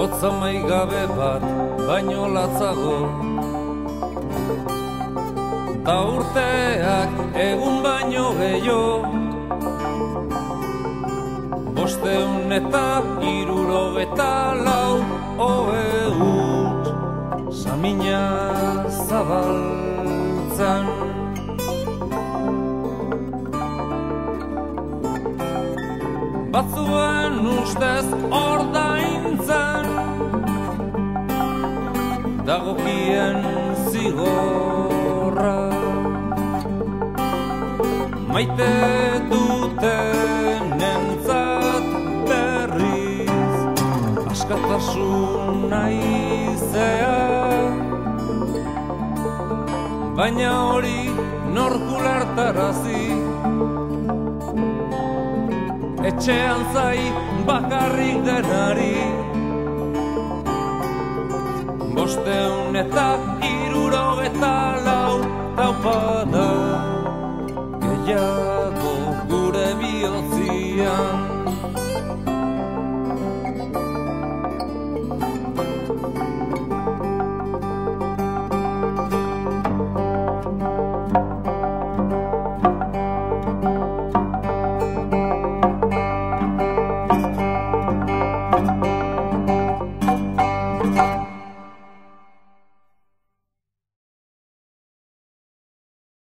Hotza maigabe bat baino latzago, ta urteak egun baino gehiago, 574 ohehut samina zabaltzan. Batzuen ustez ordaintzen dagokien zigorra, maite dutenentzat berriz askatasuna izea, baina hori nork ulertarazi, etxean zai bakarrik denari, 574